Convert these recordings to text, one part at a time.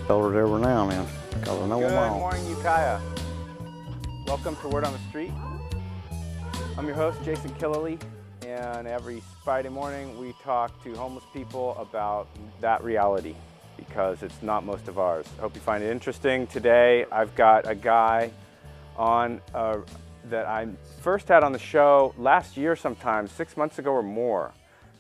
fellas every now and then, because I know them all. Good morning, Ukiah. Welcome to Word on the Street. I'm your host, Jason Killily, and every Friday morning we talk to homeless people about that reality, because it's not most of ours. I hope you find it interesting. Today I've got a guy on that I first had on the show last year sometime, 6 months ago or more.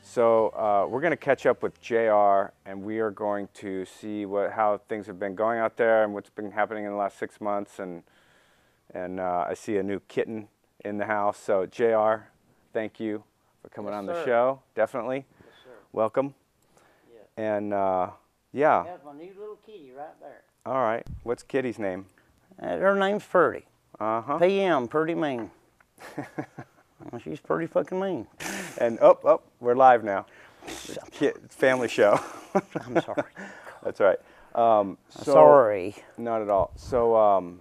So we're going to catch up with JR, and we are going to see how things have been going out there and what's been happening in the last 6 months. And I see a new kitten in the house. So JR, thank you for coming on the show. Definitely. Yes, sir. Welcome. Yeah. And yeah. That's my new little kitty right there. All right. What's Kitty's name? Her name's Purdy. Uh-huh. PM, pretty mean. Well, she's pretty fucking mean. And we're live now. Family show. I'm sorry. That's right. Sorry. Not at all. So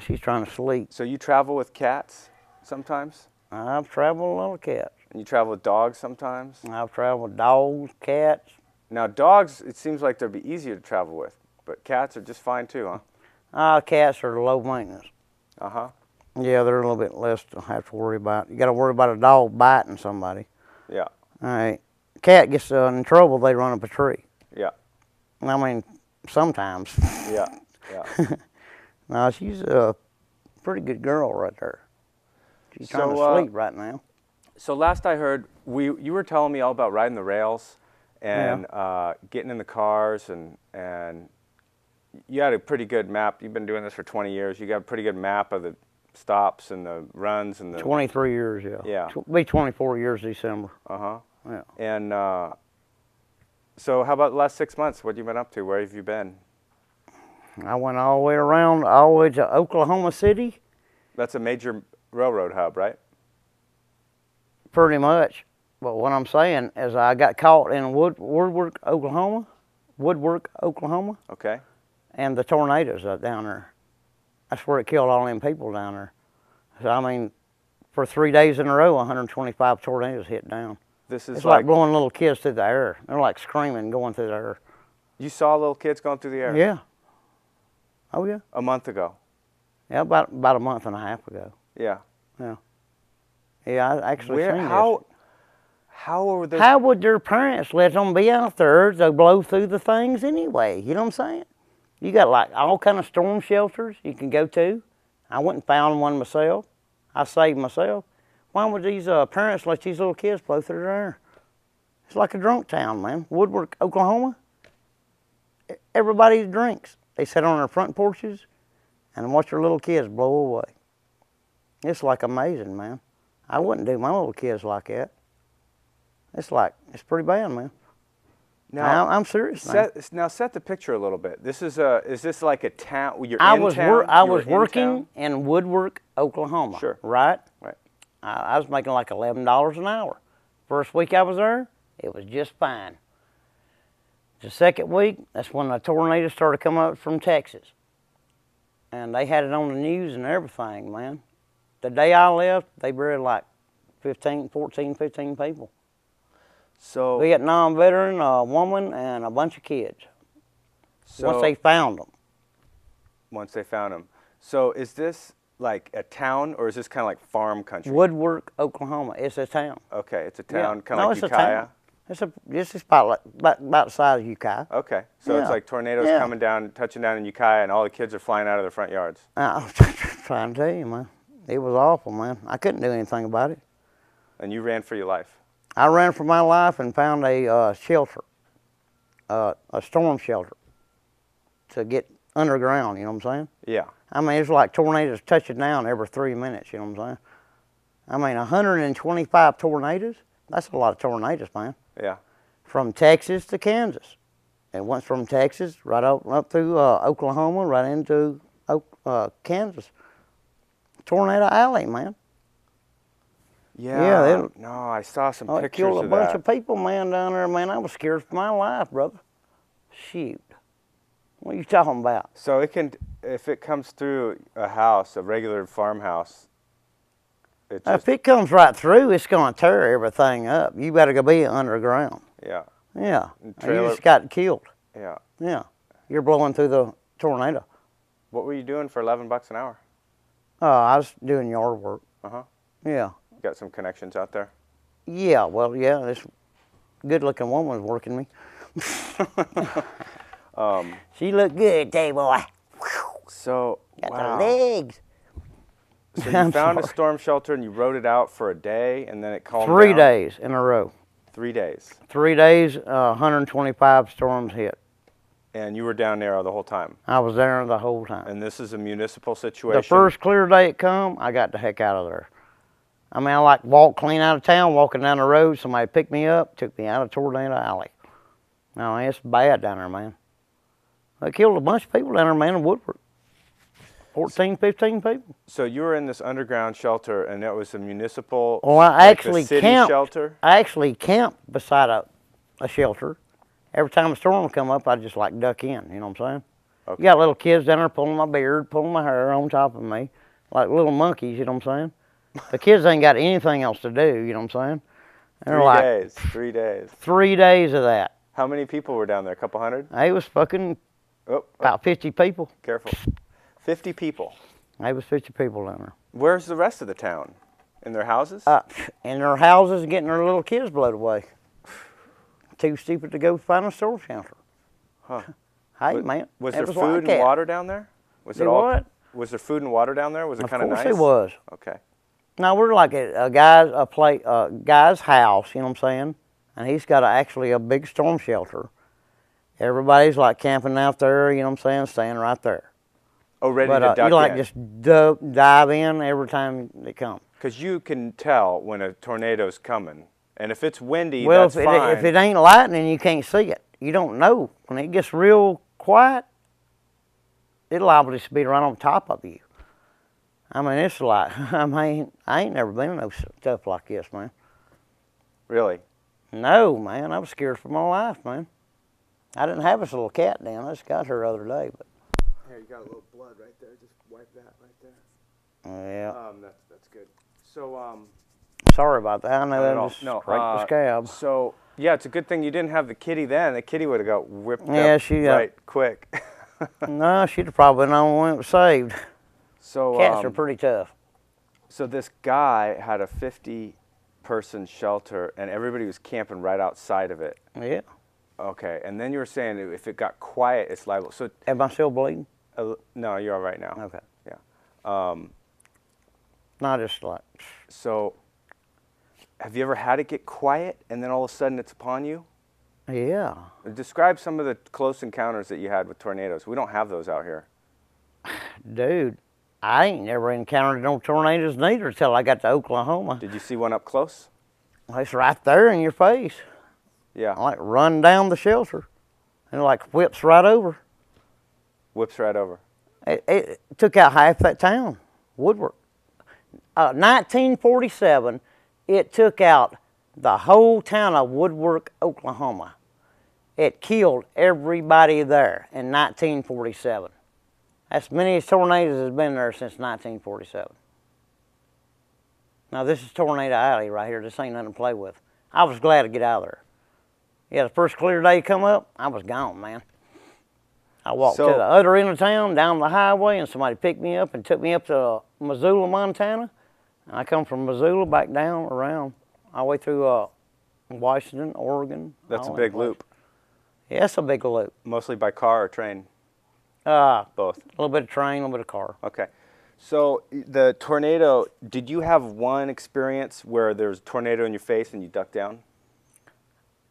She's trying to sleep. so you travel with cats sometimes? I've traveled with little cats. And you travel with dogs sometimes? I've traveled with dogs, cats. Now dogs, it seems like they'd be easier to travel with, but cats are just fine too, huh? Cats are low maintenance. Uh-huh. Yeah, they're a little bit less to have to worry about. You got to worry about a dog biting somebody. Yeah. All right. Cat gets in trouble, they run up a tree. Yeah. I mean, sometimes. Yeah. Yeah. No, she's a pretty good girl right there. She's trying to sleep right now. So last I heard, you were telling me all about riding the rails and getting in the cars, and you had a pretty good map. You've been doing this for 20 years. You got a pretty good map of the stops and the runs and the 23 years, yeah. Yeah. It'll be 24 years December. Uh-huh. Yeah. And so how about the last 6 months? What have you been up to? Where have you been? I went all the way around, all the way to Oklahoma City. That's a major railroad hub, right? Pretty much. But what I'm saying is I got caught in Woodwork, Oklahoma. Okay. And the tornadoes down there. That's where it killed all them people down there. So, I mean, for 3 days in a row, 125 tornadoes hit down. This is It's like blowing little kids through the air. They're like screaming, going through the air. You saw little kids going through the air? Yeah. Oh, yeah. A month ago? Yeah, about a month and a half ago. Yeah. Yeah. Yeah, I actually seen this. How would their parents let them be out there to blow through the things anyway? You know what I'm saying? You got like all kind of storm shelters you can go to. I went and found one myself. I saved myself. Why would these parents let these little kids blow through their air? It's like a drunk town, man. Woodwork, Oklahoma. Everybody drinks. They sit on their front porches and watch their little kids blow away. It's like amazing, man. I wouldn't do my little kids like that. It's pretty bad, man. Now, I'm serious. Now set the picture a little bit. Is this like a town? You're I in was town? I was working in Woodwork, Oklahoma. Sure. Right? Right. I was making like $11 an hour. First week I was there, it was just fine. The second week, that's when the tornado started coming up from Texas. And they had it on the news and everything, man. The day I left, they buried like 15 people. So Vietnam veteran, a woman, and a bunch of kids. Once they found them. Once they found them. So is this like a town, or is this kind of like farm country? Woodwork, Oklahoma. It's a town. Okay, it's a town, Yeah. kind of like it's Ukiah? a town. This is about the size of Ukiah. Okay, so it's like tornadoes coming down, touching down in Ukiah, and all the kids are flying out of their front yards. I was trying to tell you, man. It was awful, man. I couldn't do anything about it. And you ran for your life? I ran for my life and found a shelter, a storm shelter, to get underground, you know what I'm saying? Yeah. I mean, it's like tornadoes touching down every 3 minutes, you know what I'm saying? I mean, 125 tornadoes? That's a lot of tornadoes, man. Yeah. From Texas to Kansas. It went from Texas right up through Oklahoma, right into Kansas. Tornado Alley, man. Yeah. No, I saw some pictures of that. It killed a bunch of people, man, down there, man. I was scared for my life, brother. Shoot. What are you talking about? So if it comes through a house, a regular farmhouse, if it comes right through, it's going to tear everything up. You better go be underground. Yeah. Yeah. You just got killed. Yeah. Yeah. you're blowing through the tornado. What were you doing for $11 an hour? I was doing yard work. Uh-huh. Yeah. You got some connections out there? Yeah, well, yeah, this good-looking woman was working me. She looked good, day boy. So, Got wow. the legs. So you found a storm shelter and you rode it out for a day and then it calmed 3 down? days in a row. 3 days. 3 days, 125 storms hit. And you were down there the whole time? I was there the whole time. And this is a municipal situation? The first clear day it come, I got the heck out of there. I mean, I like walked clean out of town, walking down the road. Somebody picked me up, took me out of Tornado Alley. No, it's bad down there, man. They killed a bunch of people down there, man, in Woodward. 14, 15 people. So you were in this underground shelter, and that was a municipal, Well, I like actually the city camped. shelter? I actually camped beside a shelter. Every time a storm would come up, I'd just like duck in. You know what I'm saying? Okay. You got little kids down there pulling my beard, pulling my hair on top of me, like little monkeys. You know what I'm saying? The kids ain't got anything else to do. You know what I'm saying? And they're 3 like, days. 3 days. 3 days of that. How many people were down there? A couple hundred? It was fucking about 50 people. Careful. 50 people. It was 50 people down there. Where's the rest of the town? In their houses? In their houses, getting their little kids blown away. Too stupid to go find a storm shelter. Huh. Hey, man. Was it there was food like and that. water down there? Was Do what? Was there food and water down there? Was it kind of nice? Of course it was. Okay. Now we're like a guy's house, you know what I'm saying? And he's got actually a big storm shelter. Everybody's like camping out there, you know what I'm saying, staying right there. Oh, ready But to duck you like in? just dive in every time they come. Because you can tell when a tornado's coming. And if it's windy, Well, that's fine. if it ain't lightning, you can't see it. You don't know. When it gets real quiet, it'll liable to be right on top of you. I mean, it's like, I ain't never been in no stuff like this, man. Really? No, man, I was scared for my life, man. I didn't have this little cat down. I just got her the other day, but. Here, you got a little blood right there. Just wipe that right there. Yeah. That's good. So, Sorry about that. I know that just no, scraped the scab. So, yeah, it's a good thing you didn't have the kitty then. The kitty would have got whipped up she right quick. No, she'd have probably been the only one that was saved. So, Cats are pretty tough. So this guy had a 50-person shelter, and everybody was camping right outside of it. Yeah. Okay, and then you were saying if it got quiet, it's liable. So, Am I still bleeding? no, you're all right now. Okay. Yeah. Not just like. So, have you ever had it get quiet, and then all of a sudden it's upon you? Yeah. Describe some of the close encounters that you had with tornadoes. We don't have those out here. Dude, I ain't never encountered no tornadoes neither till I got to Oklahoma. Did you see one up close? It's right there in your face. Yeah. I like run down the shelter and it like whips right over. Whips right over. It took out half that town, Woodward. 1947, it took out the whole town of Woodward, Oklahoma. It killed everybody there in 1947. That's many tornadoes has been there since 1947. Now this is Tornado Alley right here. This ain't nothing to play with. I was glad to get out of there. Yeah, the first clear day come up, I was gone, man. I walked to the other end of town, down the highway, and somebody picked me up and took me up to Missoula, Montana. And I come from Missoula back down around, all the way through Washington, Oregon. That's a big loop. Yeah, it's a big loop. Mostly by car or train? Both. A little bit of train, a little bit of car. Okay. So the tornado, did you have one experience where there was a tornado in your face and you ducked down?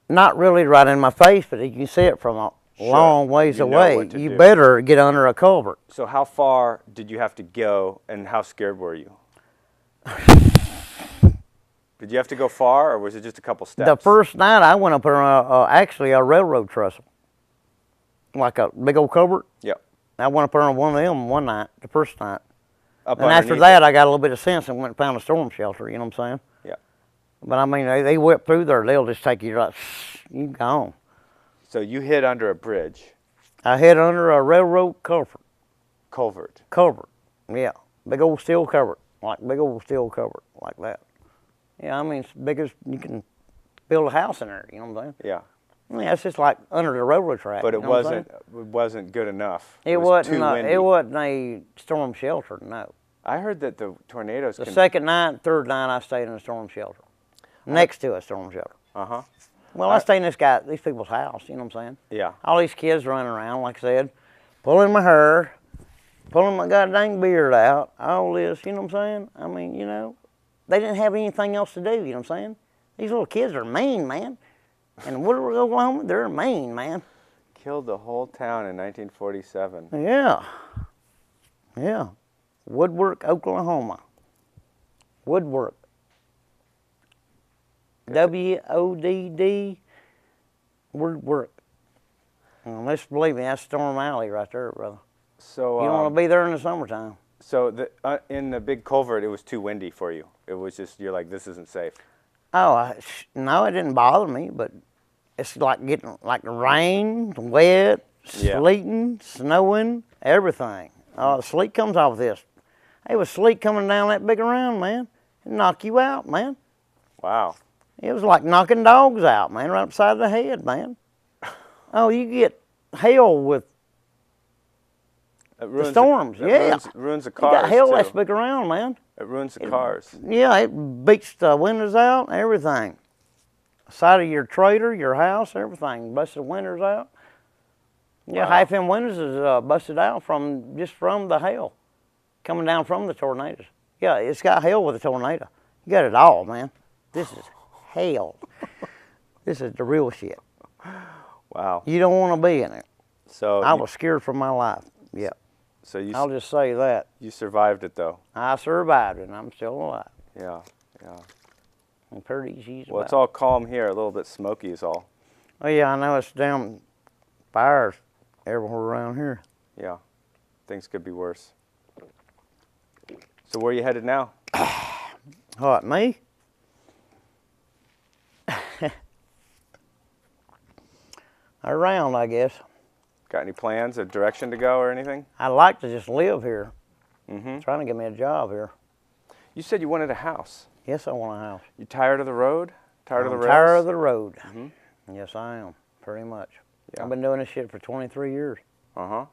Not really right in my face, but you can see it from a long ways away. You better get under a culvert. So how far did you have to go, and how scared were you? Did you have to go far, or was it just a couple steps? The first night I went up on actually a railroad trestle, like a big old culvert. Yep. I went up there on one of them one night, the first night. Up and after that, I got a little bit of sense and went and found a storm shelter, you know what I'm saying? Yeah. But I mean, they whip through there, they'll just take you like, you gone. So you hid under a bridge. I hid under a railroad culvert. Culvert. Culvert, yeah. Big old steel culvert, like big old steel culvert, like that. Yeah, I mean, it's big as you can build a house in there, you know what I'm saying? Yeah. Yeah, it's just like under the railroad track. But you it know what I'm wasn't good enough. saying? Was too windy. It wasn't a storm shelter, no. I heard that the tornadoes The second night, third night, I stayed in a storm shelter. Next to a storm shelter. Uh-huh. Well, I stayed in these people's house, you know what I'm saying? Yeah. All these kids running around, like I said, pulling my hair, pulling my goddamn beard out, all this, you know what I'm saying? I mean, you know, they didn't have anything else to do, you know what I'm saying? These little kids are mean, man. And Woodward, Oklahoma, they're mean, man. Killed the whole town in 1947. Yeah. Yeah. Woodwork, Oklahoma. Woodwork. W-O-D-D, Woodwork. Let's believe me, that's Storm Alley right there, brother. So You don't want to be there in the summertime. So in the big culvert, it was too windy for you. It was just, you're like, this isn't safe. Oh, no, it didn't bother me, but it's like getting like rain, wet, sleeting, snowing, everything. The sleet comes off this. It was sleet coming down that big around, man. It'd knock you out, man. Wow. It was like knocking dogs out, man, right upside the head, man. Oh, you get hail with the storms, It ruins the cars, you got hail too. that's big around, man. It ruins the cars. Yeah, it beats the windows out, everything. Side of your trailer, your house, everything. Busted windows out. Yeah, Wow. half them windows is busted out from the hail coming down from the tornadoes. Yeah, it's got hail with a tornado. You got it all, man. This is hail. This is the real shit. Wow. You don't want to be in it. So I was scared for my life. Yeah. So I'll just say that. you survived it though. I survived it, and I'm still alive. Yeah, yeah. I'm pretty easy. Well, it's all calm here. A little bit smoky is all. Oh yeah, I know it's down fires everywhere around here. Yeah. Things could be worse. So where are you headed now? What, me? Around, I guess. Got any plans, a direction to go or anything? I'd like to just live here. Mm-hmm. Trying to get me a job here. You said you wanted a house. Yes, I want a house. You tired of the road? Tired of the rails? Tired of the road. Mm-hmm. Yes, I am. Pretty much. Yeah. I've been doing this shit for 23 years. Uh-huh.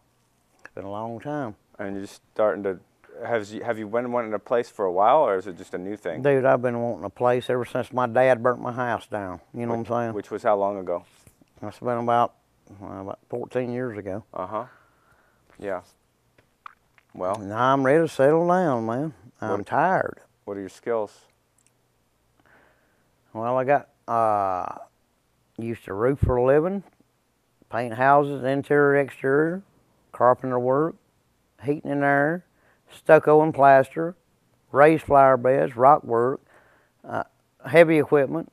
It's been a long time. And you're just starting to, have you been wanting a place for a while, or is it just a new thing? Dude, I've been wanting a place ever since my dad burnt my house down. You know what I'm saying? Which was how long ago? That's been about 14 years ago. Uh-huh. Yeah. Well, Now I'm ready to settle down, man. I'm tired. what are your skills? Well, I got, used to roof for a living, paint houses, interior, exterior, carpenter work, heating and air, stucco and plaster, raised flower beds, rock work, heavy equipment.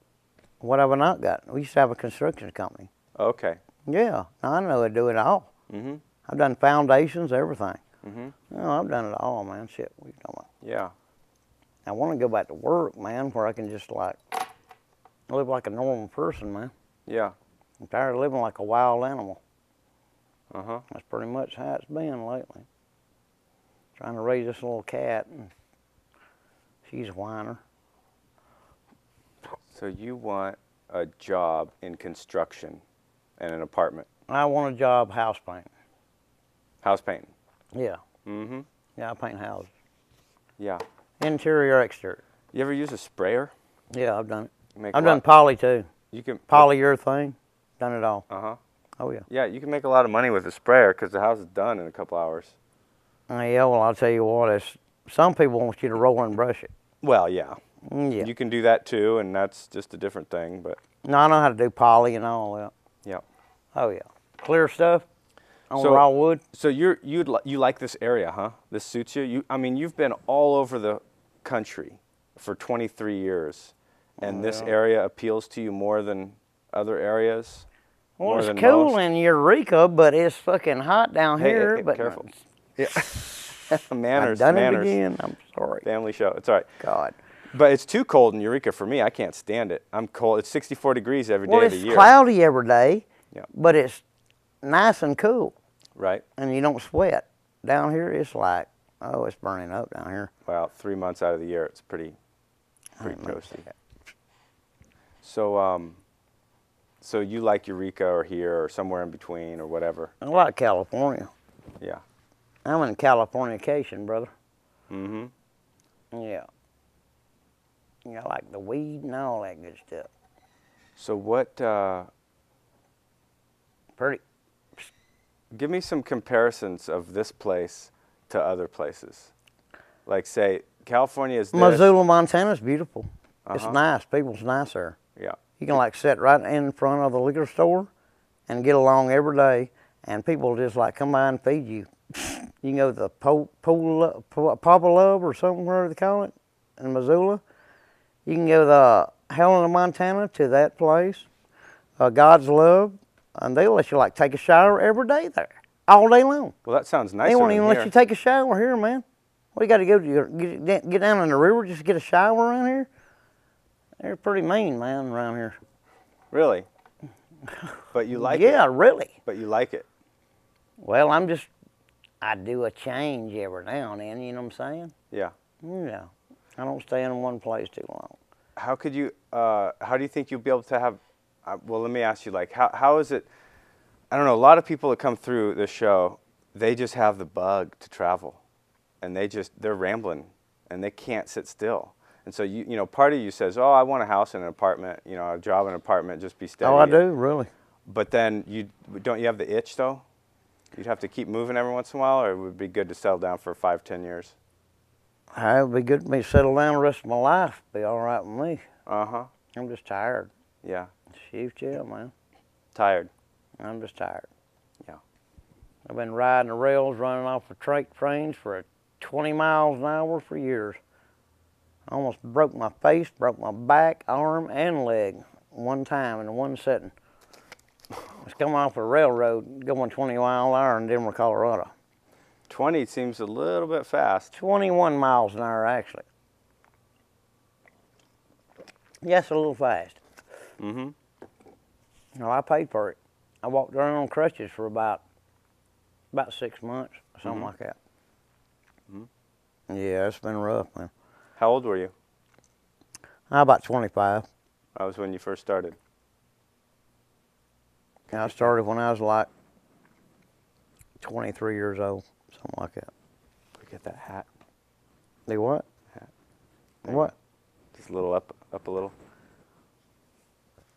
What have I not got? We used to have a construction company. Okay. Yeah, I know how to do it all. Mm-hmm. I've done foundations, everything. Mm-hmm. No, I've done it all, man. Shit, what are you talking about? Yeah. I want to go back to work, man, where I can just like live like a normal person, man. Yeah. I'm tired of living like a wild animal. Uh-huh. That's pretty much how it's been lately. Trying to raise this little cat, and she's a whiner. So you want a job in construction and an apartment? I want a job house painting. House painting? Yeah. Mm-hmm. Yeah, I paint houses. Yeah. Interior, exterior. You ever use a sprayer? Yeah, I've done it. Make I've a lot- done poly too. You can Polyurethane. Done it all. Uh-huh. Oh yeah. Yeah, you can make a lot of money with a sprayer because the house is done in a couple hours. Yeah, well, I'll tell you what, it's, some people want you to roll and brush it. Well, yeah. Yeah. You can do that too, and that's just a different thing, but No, I know how to do poly and all that. yeah. Oh yeah. Clear stuff on So- raw wood. So you like this area, huh? This suits you? I mean, you've been all over the country for 23 years, and this area appeals to you more than other areas? Well, More it's than cool most? in Eureka, but it's fucking hot down Hey, here. hey, but careful. Yeah. I've manners, done manners. it again. I'm sorry. Family show. It's all right. God. But it's too cold in Eureka for me. I can't stand it. I'm cold. It's 64 degrees every day Well, of the it's year. cloudy every day, Yeah. but it's nice and cool, Right? and you don't sweat. Down here, it's like, oh, it's burning up down here. Well, 3 months out of the year, it's pretty I don't know. toasty. So, So you like Eureka or here or somewhere in between or whatever? I like California. Yeah. I'm in Californication, brother. Mm-hmm. Yeah. Yeah, I like the weed and all that good stuff. So what, Pretty. give me some comparisons of this place to other places. Like say, California is this. Missoula, Montana's beautiful. It's Uh-huh. nice. People's nice there. Yeah. You can like sit right in front of the liquor store and get along every day, and people just like come by and feed you. You can go to the Papa Love or somewhere they call it in Missoula. You can go to the Helena, Montana to that place, God's Love, and they'll let you like take a shower every day there, all day long. Well, that sounds nicer They won't than even here. let you take a shower here, man. Well, you got to go to get down in the river just to get a shower around here. They're pretty mean, man, around here. Really? But you like it? Yeah, really. But you like it? Well, I do a change every now and then, you know what I'm saying? Yeah. Yeah. I don't stay in one place too long. How could you, how do you think you'll be able to have, well, let me ask you, like, how is it, I don't know, a lot of people that come through this show, they just have the bug to travel. And they're rambling, and they can't sit still. And so, you know, part of you says, oh, I want a house and an apartment, you know, a job and an apartment, just be steady. Oh, I do, really. But then, don't you have the itch, though? You'd have to keep moving every once in a while, or it would be good to settle down for 5, 10 years? It would be good for me to settle down the rest of my life. Be all right with me. Uh-huh. I'm just tired. Yeah. Shoot, yeah, man. Tired. I'm just tired. Yeah. I've been riding the rails, running off the trains for 20 miles an hour for years. I almost broke my face, broke my back, arm, and leg one time in one sitting. I was coming off a railroad going 20 miles an hour in Denver, Colorado. 20 seems a little bit fast. 21 miles an hour, actually. Yes, a little fast. Mm-hmm. Well, I paid for it. I walked around on crutches for about 6 months, something like that. Mm-hmm. Yeah, it's been rough, man. How old were you? About 25. That was when you first started. I started when I was like 23 years old, something like that. Get that hat. Do what? Hat. What? Just a little up a little.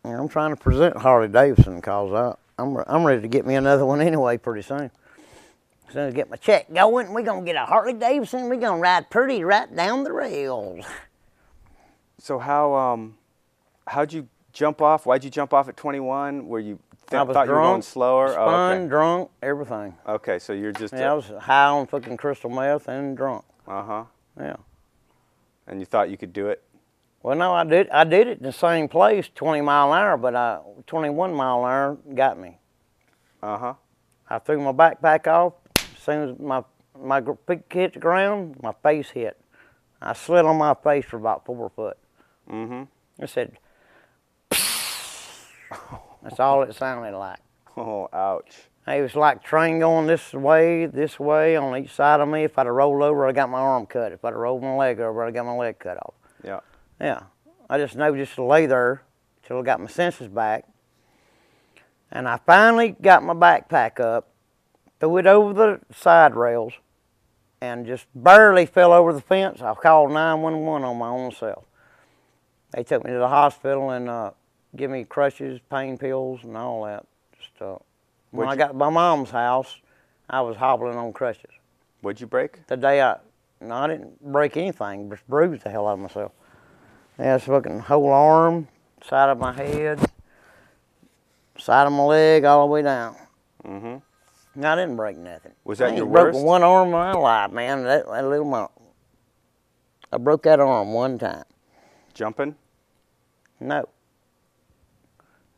Yeah, I'm trying to present Harley Davidson because I'm ready to get me another one anyway pretty soon. As soon as I get my check going, we're going to get a Harley Davidson. We're going to ride pretty right down the rails. So how'd you jump off? Why'd you jump off at 21? Were you thought drunk, you were going slower? Spun, Oh, okay. drunk, everything. Okay, so you're just... Yeah, I was high on fucking crystal meth and drunk. Uh-huh. Yeah. And you thought you could do it? Well, no, I did it in the same place, 20 mile an hour, but 21 mile an hour got me. Uh-huh. I threw my backpack off. As soon as my feet hit the ground, my face hit. I slid on my face for about 4 foot. Mm-hmm. I said, that's all it sounded like. Oh, ouch. It was like train going this way on each side of me. If I'd have rolled over, I got my arm cut. If I'd have rolled my leg over, I got my leg cut off. Yeah. Yeah. I just know just to lay there till I got my senses back. And I finally got my backpack up, threw it over the side rails, and just barely fell over the fence. I called 911 on my own self. They took me to the hospital and give me crutches, pain pills, and all that. Just when I got to my mom's house, I was hobbling on crutches. What'd you break? The day I didn't break anything, just bruised the hell out of myself. Yeah, it's fucking whole arm, side of my head, side of my leg, all the way down. Mm-hmm. No, I didn't break nothing. Was that your broke worst? one arm in my life, man. That little monk. I broke that arm one time. Jumping? No.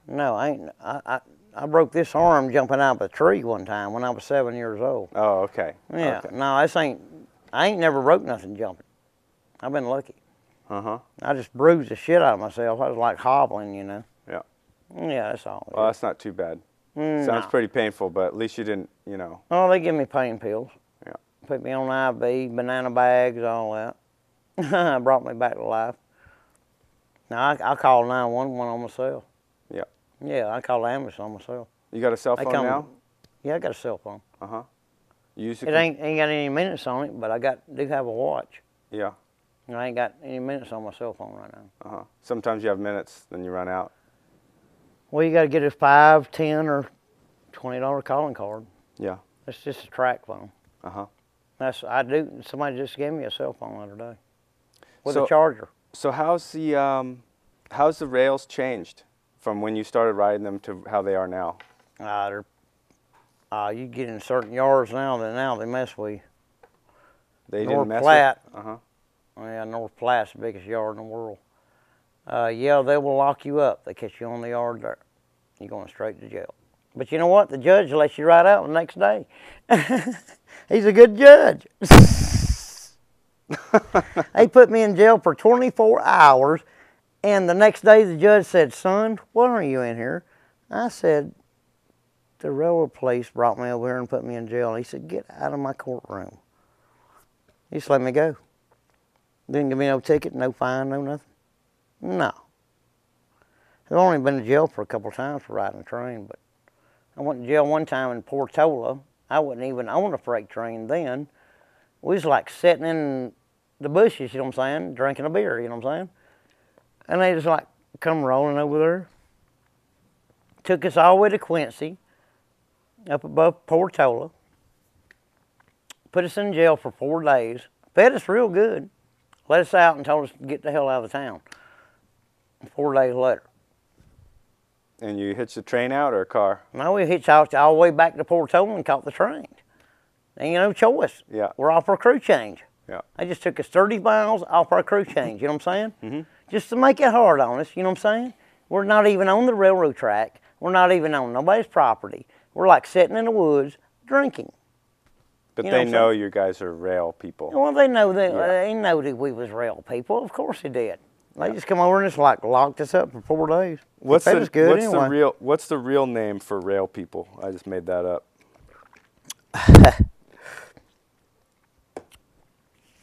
No, I ain't. I broke this arm jumping out of a tree one time when I was 7 years old. Oh, okay. Yeah. Okay. No, I ain't never broke nothing jumping. I've been lucky. Uh-huh. I just bruised the shit out of myself. I was like hobbling, you know. Yeah. Yeah, that's all. Well, that's not too bad. Sounds pretty painful, but at least you didn't, you know. Oh, they give me pain pills. Yeah. Put me on IV, banana bags, all that. Brought me back to life. Now, I called 911 on myself. Yeah. Yeah, I call the ambulance on myself. You got a cell phone now? Yeah, I got a cell phone. Uh-huh. You use It ain't got any minutes on it, but I do have a watch. Yeah. And I ain't got any minutes on my cell phone right now. Uh-huh. Sometimes you have minutes, then you run out. Well, you got to get a $5, $10, or $20 calling card. Yeah. It's just a track phone. Uh-huh. Somebody just gave me a cell phone the other day with a charger. So how's the rails changed from when you started riding them to how they are now? You get in certain yards now they mess with you. They North didn't mess Platte. with? Uh-huh. Yeah, North Platte's the biggest yard in the world. Yeah, they will lock you up. They catch you on the yard there. You're going straight to jail. But you know what? The judge lets you ride out the next day. He's a good judge. They put me in jail for 24 hours, and the next day the judge said, "Son, what are you in here?" I said, "The railroad police brought me over here and put me in jail." And he said, "Get out of my courtroom." He just let me go. Didn't give me no ticket, no fine, no nothing. No. I've only been to jail for a couple of times for riding a train, but I went to jail one time in Portola. I wasn't even on a freight train then. We was like sitting in the bushes, you know what I'm saying, drinking a beer, you know what I'm saying? And they just like come rolling over there. Took us all the way to Quincy, up above Portola. Put us in jail for 4 days. Fed us real good. Let us out and told us to get the hell out of town. 4 days later. And you hitched the train out or a car? No, we hitchhiked all the way back to Portola and caught the train. Ain't no choice. Yeah. We're off our crew change. Yeah. They just took us 30 miles off our crew change, you know what I'm saying? Mm-hmm. Just to make it hard on us, you know what I'm saying? We're not even on the railroad track. We're not even on nobody's property. We're like sitting in the woods drinking. But they know you guys are rail people. Well, they know they know that we was rail people. Of course they did. They just come over and just like locked us up for 4 days. What's the real name for rail people? I just made that up.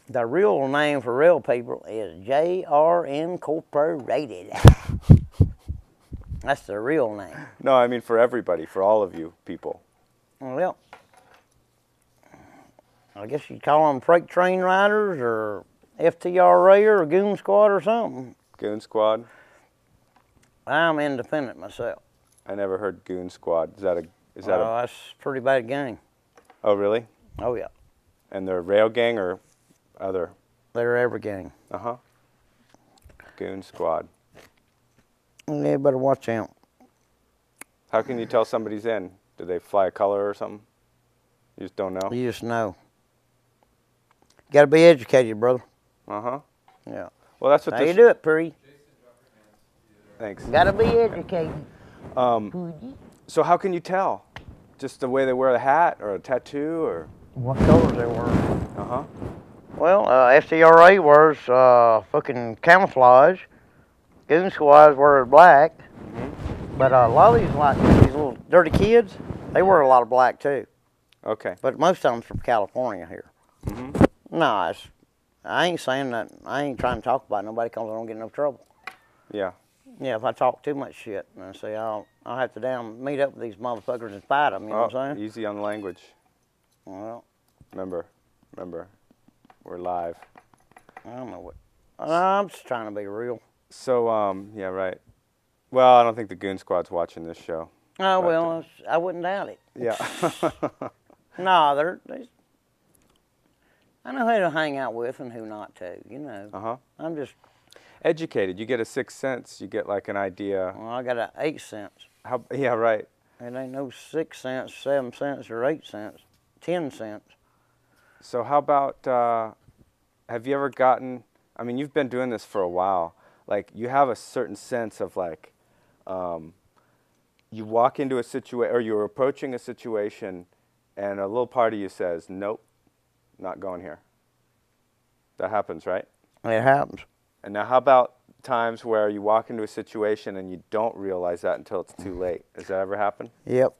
The real name for rail people is J.R. Incorporated. That's the real name. No, I mean for everybody, for all of you people. Well, I guess you'd call them freight train riders or FTRA or Goon Squad or something. Goon Squad? I'm independent myself. I never heard Goon Squad. That's a pretty bad gang. Oh, really? Oh, yeah. And they're a rail gang or other? They're every gang. Uh-huh. Goon Squad. Yeah, better watch out. How can you tell somebody's in? Do they fly a color or something? You just don't know? You just know. You got to be educated, brother. Uh-huh. Yeah. Well, that's what How you do it, Puri? Thanks. Got to be educated. So how can you tell? Just the way they wear the hat or a tattoo or? What colors they wear? Uh-huh. Well, FTRA wears fucking camouflage. Goon Squad wears black. Mm-hmm. But a lot of these little dirty kids, they wear a lot of black too. Okay. But most of them from California here. Mm-hmm. No, I ain't saying that. I ain't trying to talk about nobody because I don't get in no trouble. Yeah. Yeah, if I talk too much shit, and say I'll have to meet up with these motherfuckers and fight them. You know what I'm saying? Easy on the language. Well, remember, we're live. I don't know what. I'm just trying to be real. So, yeah, right. Well, I don't think the Goon Squad's watching this show. Oh, well, I wouldn't doubt it. Yeah. No, I know who to hang out with and who not to, you know. Uh-huh. I'm just... educated. You get a 6th sense. You get like an idea. Well, I got an 8th sense. Yeah, right. It ain't no 6 cents, 7 cents, or 8 cents. 10 cents. So how about, have you ever gotten, I mean, you've been doing this for a while. Like, you have a certain sense of like, you walk into a situation, or you're approaching a situation, and a little part of you says, nope, not going here. That happens, right? It happens. And now how about times where you walk into a situation and you don't realize that until it's too late? Does that ever happen? Yep.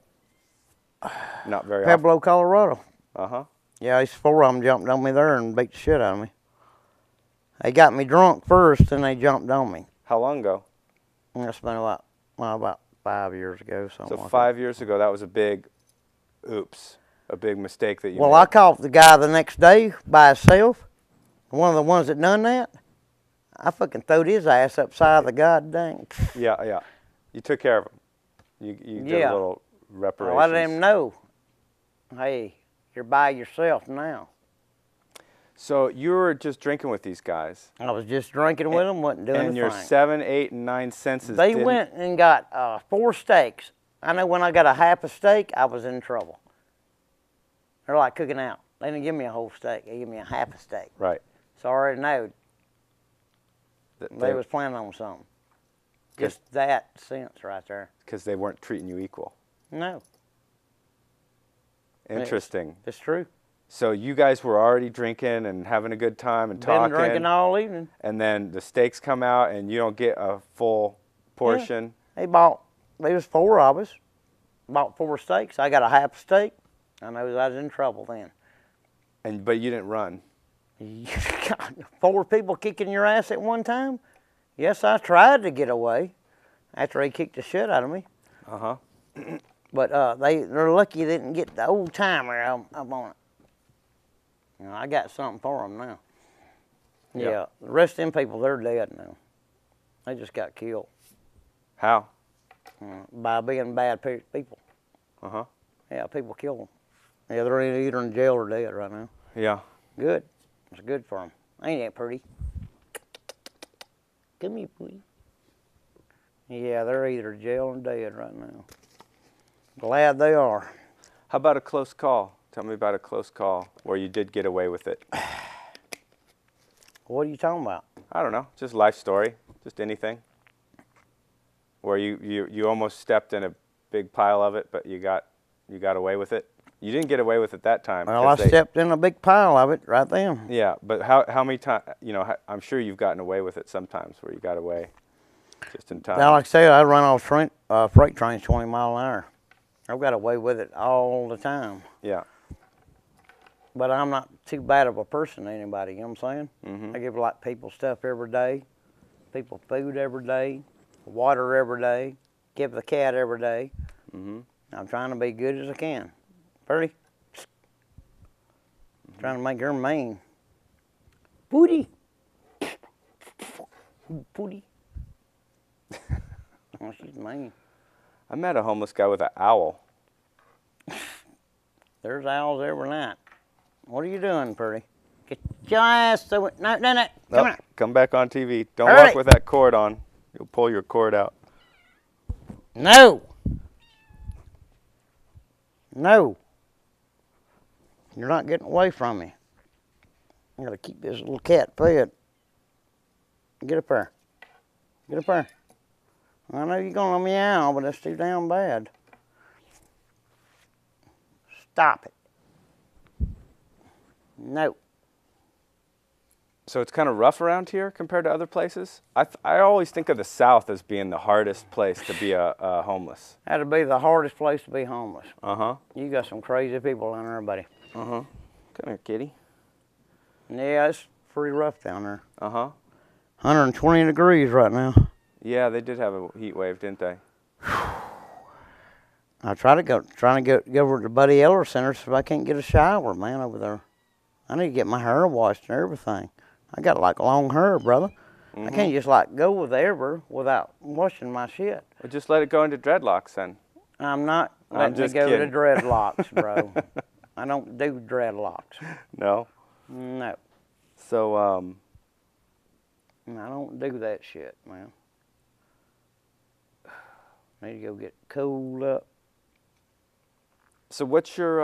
Not very often. Pueblo, Colorado. Uh-huh. Yeah, these 4 of them jumped on me there and beat the shit out of me. They got me drunk first, and they jumped on me. How long ago? That's been about 5 years ago, something So like 5 years ago, that was a big oops, a big mistake that you Well, made. I caught the guy the next day by himself. One of the ones that done that. I fucking throwed his ass upside the goddamn. Yeah. You took care of him. You did a Yeah. little reparations. Well, I let him know. Hey, you're by yourself now. So you were just drinking with these guys. I was just drinking with them, wasn't doing And a your thing. 7, 8, and 9 senses They didn't... went and got 4 steaks. I know when I got a half a steak, I was in trouble. They're like cooking out. They didn't give me a whole steak. They gave me a half a steak. Right. So I already know That they was planning on something. Just that sense right there. Because they weren't treating you equal. No. Interesting. It's true. So you guys were already drinking and having a good time and Been talking. drinking all evening. And then the steaks come out and you don't get a full portion. Yeah. There was 4 of us. Bought 4 steaks. I got a half steak. I know I was in trouble then. But you didn't run. 4 people kicking your ass at one time? Yes, I tried to get away after they kicked the shit out of me. Uh-huh. But they're lucky they didn't get the old timer up on it. You know, I got something for them now. Yep. Yeah, the rest of them people, they're dead now. They just got killed. How? By being bad people. Uh-huh. Yeah, people kill them. Yeah, they're either in jail or dead right now. Yeah. Good. It's good for them. Ain't that pretty? Come here, please. Yeah, they're either jail or dead right now. Glad they are. How about a close call? Tell me about a close call where you did get away with it. What are you talking about? I don't know. Just life story. Just anything. Where you almost stepped in a big pile of it, but you got away with it. You didn't get away with it that time. Well, I stepped in a big pile of it right then. Yeah, but how many times, I'm sure you've gotten away with it sometimes where you got away just in time. Now, like I said, I run off freight trains 20 miles an hour. I've got away with it all the time. Yeah. But I'm not too bad of a person to anybody, you know what I'm saying? Mm-hmm. I give like people stuff every day, people food every day, water every day, give the cat every day. Mm-hmm. I'm trying to be good as I can. Pretty. Trying to make her mean. Booty. Booty. Oh, she's mean. I met a homeless guy with an owl. There's owls every night. What are you doing, Purdy? Get your ass to it. No. Come on. Come back on TV. Don't Hurry. walk with that cord on. You'll pull your cord out. No. No. You're not getting away from me. I gotta keep this little cat fed. Get up there. Get up there. I know you're gonna meow, but that's too damn bad. Stop it. No. So it's kind of rough around here compared to other places? I always think of the South as being the hardest place to be a homeless. That'd be the hardest place to be homeless. Uh-huh. You got some crazy people down there, buddy. Uh-huh. Come here, kitty. Yeah, it's pretty rough down there. Uh-huh. 120 degrees right now. Yeah, they did have a heat wave, didn't they? I trying to go over to Buddy Eller Center so I can't get a shower, man, over there. I need to get my hair washed and everything. I got like long hair, brother. Mm-hmm. I can't just like go with ever without washing my shit. Well, just let it go into dreadlocks then. I'm not letting it go to dreadlocks, bro. I don't do dreadlocks. No? No. So, I don't do that shit, man. Need to go get cooled up. so what's your,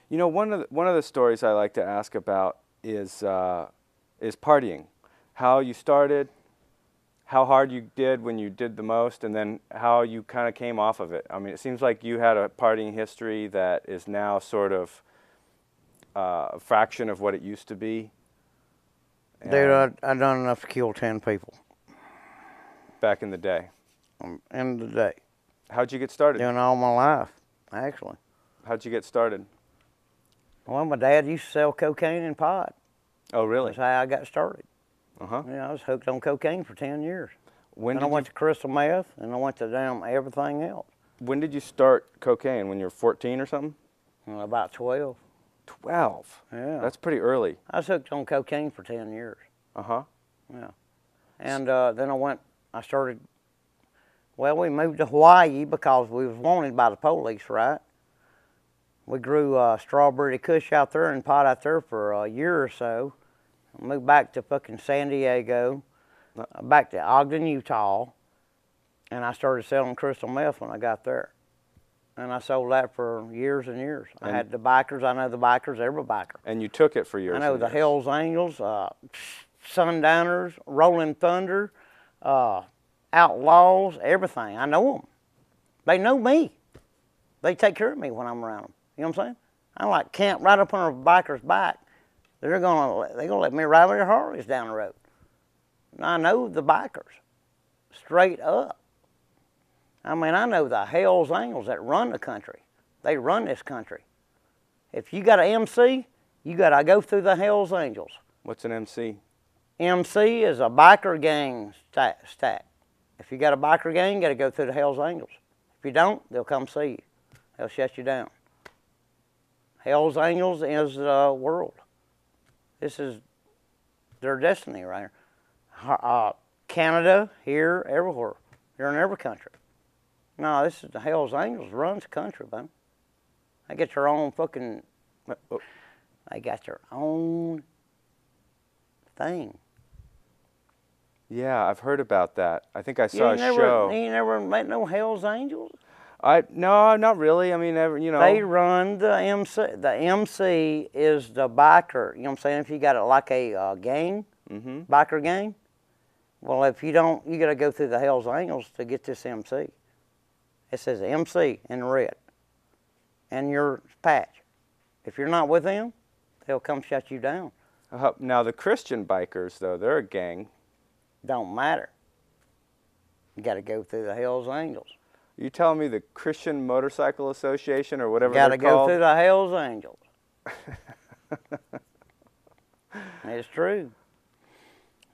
one of the stories I like to ask about is partying. How you started, how hard you did when you did the most, and then how you kind of came off of it. I mean, it seems like you had a partying history that is now sort of a fraction of what it used to be. Dude, I done enough to kill 10 people. Back in the day. End of the day. How'd you get started? Doing all my life, actually. How'd you get started? Well, my dad used to sell cocaine and pot. Oh, really? That's how I got started. Uh-huh. Yeah, I was hooked on cocaine for 10 years. When And I did went you to crystal meth, and I went to damn everything else. when did you start cocaine? When you were 14 or something? About 12. 12. Yeah. That's pretty early. I was hooked on cocaine for 10 years. Uh-huh. Yeah. And then I started, well, we moved to Hawaii because we was wanted by the police, right? We grew strawberry kush out there and pot out there for a year or so. Moved back to fucking San Diego, back to Ogden, Utah, and I started selling crystal meth when I got there. And I sold that for years and years. I had the bikers. I know the bikers, every biker. And you took it for years. I know and the years. Hells Angels, Sundowners, Rolling Thunder, Outlaws, everything. I know them. They know me. They take care of me when I'm around them. You know what I'm saying? I like camp right up on a biker's back. They're gonna let me ride their Harleys down the road. And I know the bikers, straight up. I mean, I know the Hells Angels that run the country. They run this country. If you got an MC, you got to go through the Hells Angels. What's an MC? MC is a biker gang stack. If you got a biker gang, you got to go through the Hells Angels. If you don't, they'll come see you. They'll shut you down. Hells Angels is the world. This is their destiny right here. Canada, here, everywhere. You're in every country. No, this is the Hells Angels runs the country, man. They get their own fucking, they got their own thing. Yeah, I've heard about that. I think I saw a show. You never met no Hells Angels? No, not really. I mean, you know. They run the MC. The MC is the biker. You know what I'm saying? If you got it like a gang, biker gang, well, if you don't, you got to go through the Hells Angels to get this MC. It says MC in red, and your patch. If you're not with them, they'll come shut you down. Now the Christian bikers, though, they're a gang. Don't matter. You got to go through the Hells Angels. You telling me the Christian Motorcycle Association or whatever Got they're to go called? through the Hells Angels. It's true.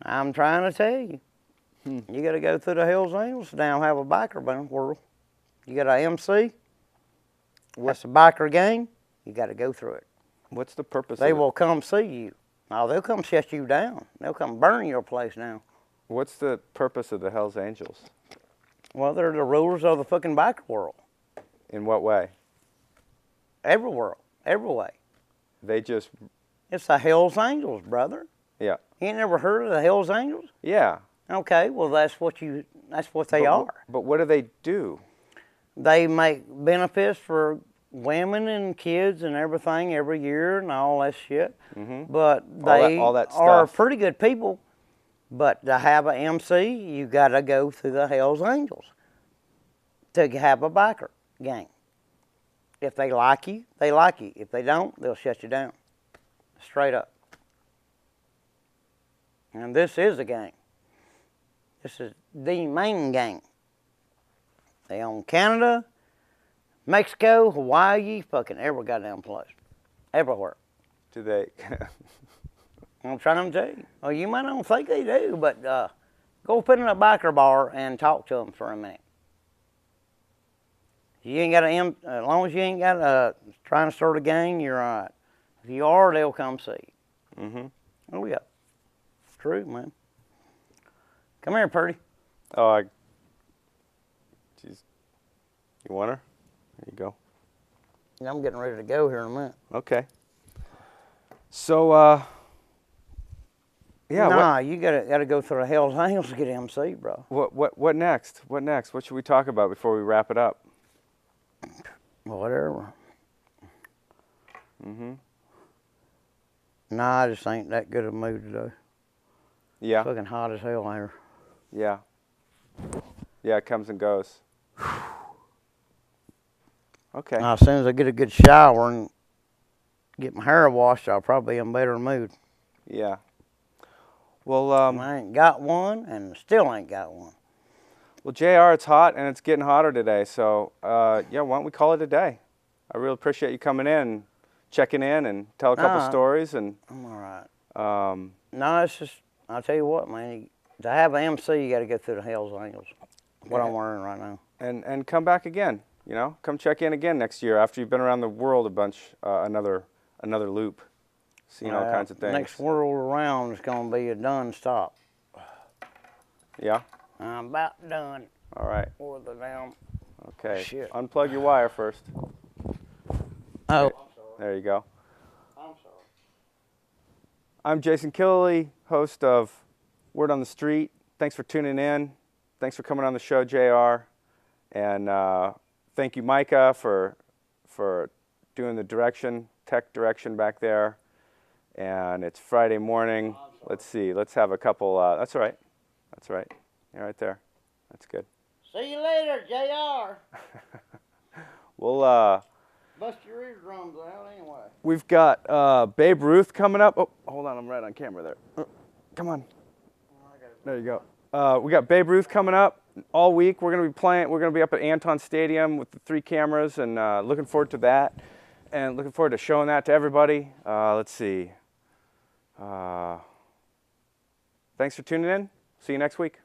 I'm trying to tell you. You got to go through the Hells Angels to now have a biker world. You got an MC. That's a biker gang. You got to go through it. What's the purpose They of it? will come see you. No, they'll come shut you down. They'll come burn your place down. What's the purpose of the Hells Angels? Well, they're the rulers of the fucking biker world. In what way? Every world. Every way. They just... It's the Hells Angels, brother. Yeah. You ain't never heard of the Hells Angels? Yeah. Okay, well that's what they are. But what do they do? They make benefits for women and kids and everything every year and all that shit. But they all that are stuff. pretty good people. But to have an MC, you got to go through the Hells Angels to have a biker gang. If they like you, they like you. If they don't, they'll shut you down. Straight up. And this is a gang. This is the main gang. They own Canada, Mexico, Hawaii, fucking every goddamn place. Everywhere. Do they... I'm trying to tell you. Well, you might not think they do, but go put in a biker bar and talk to them for a minute. You ain't got as long as you ain't got trying to start a gang, you're all right. If you are, they'll come see you. Oh yeah, it's true, man. Come here, Purdy. Oh, Jeez. You want her? There you go. I'm getting ready to go here in a minute. Okay. So, yeah. Nah, you gotta go through the Hells Angels to get MC, bro. What next? What next? What should we talk about before we wrap it up? Whatever. Nah, I just ain't that good of a mood today. Yeah. It's fucking hot as hell here. Yeah. Yeah, it comes and goes. Okay. Now, as soon as I get a good shower and get my hair washed, I'll probably be in a better mood. Yeah. Well, I ain't got one, and still ain't got one. Well, JR, it's hot, and it's getting hotter today. So, yeah, why don't we call it a day? I really appreciate you coming in, checking in, and tell a couple stories. And I'm all right. No, it's just, I'll tell you what, man. To have an MC, you got to go through the Hell's Angels. What I'm wearing right now. And come back again. You know, come check in again next year after you've been around the world a bunch. Another loop, seeing all kinds of things. Next world around is going to be a done stop. Yeah. I'm about done. All right. For the damn. Okay. Shit. Unplug your wire first. Oh. Okay. There you go. I'm sorry. I'm Jason Killelly, host of Word on the Street. Thanks for tuning in. Thanks for coming on the show, JR. And thank you, Micah, for doing the tech direction back there. And it's Friday morning. Let's see. Let's have a couple. That's all right. That's all right. You're right there. That's good. See you later, JR. We'll bust your eardrums out anyway. We've got Babe Ruth coming up. Oh, hold on. I'm right on camera there. Come on. There you go. We got Babe Ruth coming up all week. We're going to be playing. We're going to be up at Anton Stadium with the 3 cameras, and looking forward to that, and looking forward to showing that to everybody. Let's see. Thanks for tuning in. See you next week.